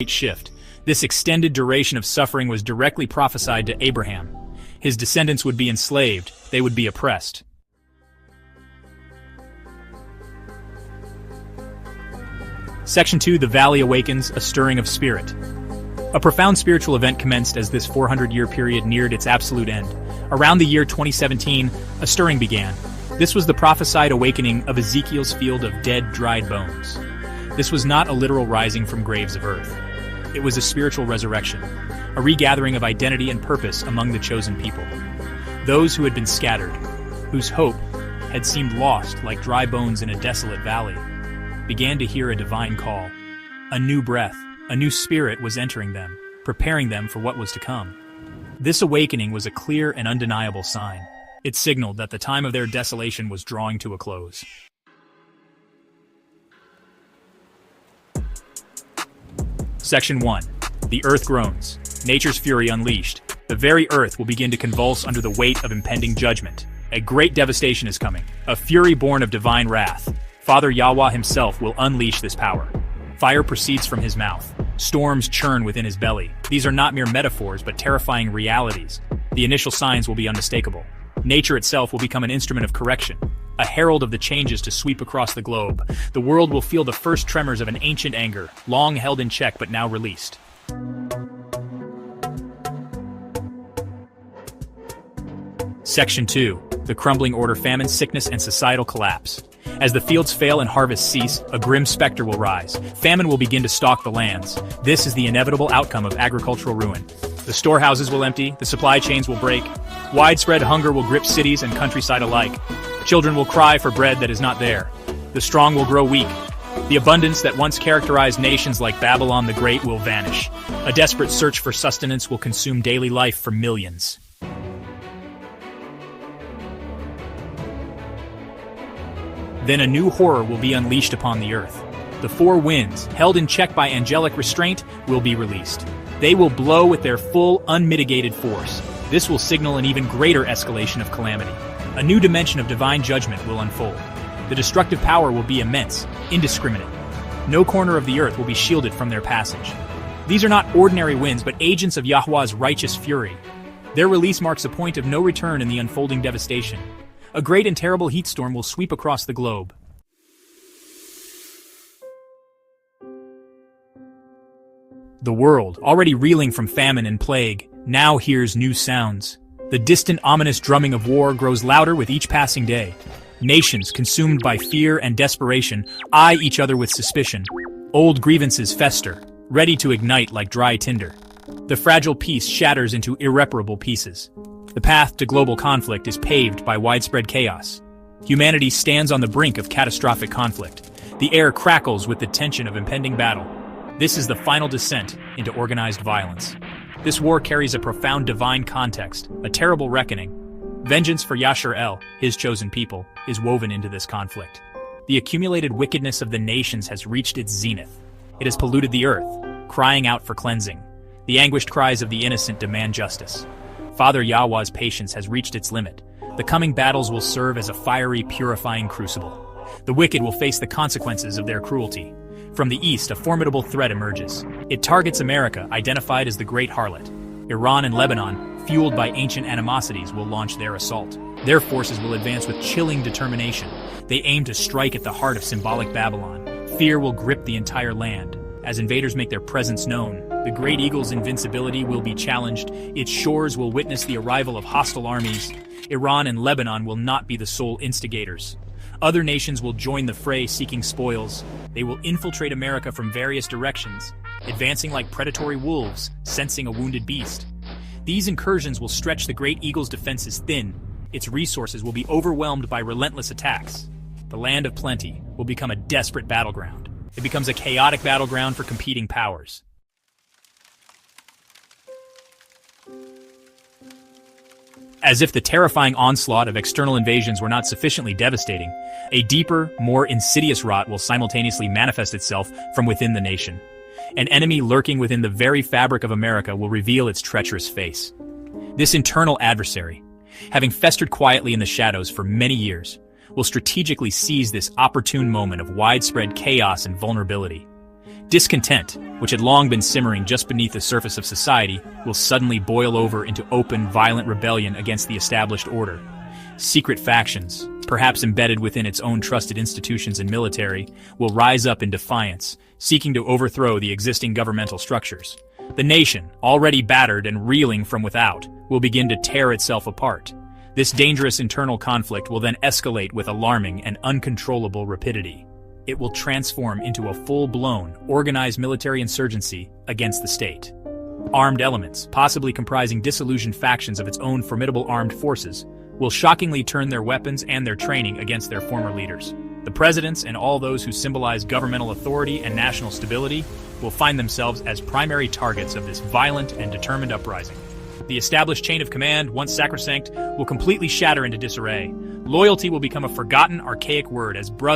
great shift. This extended duration of suffering was directly prophesied to Abraham. His descendants would be enslaved, they would be oppressed. Section 2, The Valley Awakens, a Stirring of Spirit. A profound spiritual event commenced as this 400-year period neared its absolute end. Around the year 2017, a stirring began. This was the prophesied awakening of Ezekiel's field of dead, dried bones. This was not a literal rising from graves of earth. It was a spiritual resurrection, a regathering of identity and purpose among the chosen people. Those who had been scattered, whose hope had seemed lost like dry bones in a desolate valley, began to hear a divine call. A new breath, a new spirit was entering them, preparing them for what was to come. This awakening was a clear and undeniable sign. It signaled that the time of their desolation was drawing to a close. Section 1. The Earth Groans. Nature's fury unleashed. The very earth will begin to convulse under the weight of impending judgment. A great devastation is coming, a fury born of divine wrath. Father Yahweh himself will unleash this power. Fire proceeds from his mouth. Storms churn within his belly. These are not mere metaphors, but terrifying realities. The initial signs will be unmistakable. Nature itself will become an instrument of correction, a herald of the changes to sweep across the globe. The world will feel the first tremors of an ancient anger, long held in check but now released. Section 2. The Crumbling Order, Famine, Sickness, and Societal Collapse. As the fields fail and harvests cease, a grim specter will rise. Famine will begin to stalk the lands. This is the inevitable outcome of agricultural ruin. The storehouses will empty, the supply chains will break. Widespread hunger will grip cities and countryside alike. Children will cry for bread that is not there. The strong will grow weak. The abundance that once characterized nations like Babylon the Great will vanish. A desperate search for sustenance will consume daily life for millions. Then a new horror will be unleashed upon the earth. The four winds, held in check by angelic restraint, will be released. They will blow with their full, unmitigated force. This will signal an even greater escalation of calamity. A new dimension of divine judgment will unfold. The destructive power will be immense, indiscriminate. No corner of the earth will be shielded from their passage. These are not ordinary winds, but agents of Yahweh's righteous fury. Their release marks a point of no return in the unfolding devastation. A great and terrible heat storm will sweep across the globe. The world, already reeling from famine and plague, now hears new sounds. The distant, ominous drumming of war grows louder with each passing day. Nations, consumed by fear and desperation, eye each other with suspicion. Old grievances fester, ready to ignite like dry tinder. The fragile peace shatters into irreparable pieces. The path to global conflict is paved by widespread chaos. Humanity stands on the brink of catastrophic conflict. The air crackles with the tension of impending battle. This is the final descent into organized violence. This war carries a profound divine context, a terrible reckoning. Vengeance for Yasher-El, his chosen people, is woven into this conflict. The accumulated wickedness of the nations has reached its zenith. It has polluted the earth, crying out for cleansing. The anguished cries of the innocent demand justice. Father Yahweh's patience has reached its limit. The coming battles will serve as a fiery, purifying crucible. The wicked will face the consequences of their cruelty. From the east, a formidable threat emerges. It targets America, identified as the Great Harlot. Iran and Lebanon, fueled by ancient animosities, will launch their assault. Their forces will advance with chilling determination. They aim to strike at the heart of symbolic Babylon. Fear will grip the entire land. As invaders make their presence known, the Great Eagle's invincibility will be challenged. Its shores will witness the arrival of hostile armies. Iran and Lebanon will not be the sole instigators. Other nations will join the fray seeking spoils. They will infiltrate America from various directions, advancing like predatory wolves, sensing a wounded beast. These incursions will stretch the Great Eagle's defenses thin. Its resources will be overwhelmed by relentless attacks. The land of plenty will become a desperate battleground. It becomes a chaotic battleground for competing powers. As if the terrifying onslaught of external invasions were not sufficiently devastating, a deeper, more insidious rot will simultaneously manifest itself from within the nation. An enemy lurking within the very fabric of America will reveal its treacherous face. This internal adversary, having festered quietly in the shadows for many years, will strategically seize this opportune moment of widespread chaos and vulnerability. Discontent, which had long been simmering just beneath the surface of society, will suddenly boil over into open, violent rebellion against the established order. Secret factions, perhaps embedded within its own trusted institutions and military, will rise up in defiance, seeking to overthrow the existing governmental structures. The nation, already battered and reeling from without, will begin to tear itself apart. This dangerous internal conflict will then escalate with alarming and uncontrollable rapidity. It will transform into a full-blown, organized military insurgency against the state. Armed elements, possibly comprising disillusioned factions of its own formidable armed forces, will shockingly turn their weapons and their training against their former leaders. The presidents and all those who symbolize governmental authority and national stability will find themselves as primary targets of this violent and determined uprising. The established chain of command, once sacrosanct, will completely shatter into disarray. Loyalty will become a forgotten, archaic word as brothers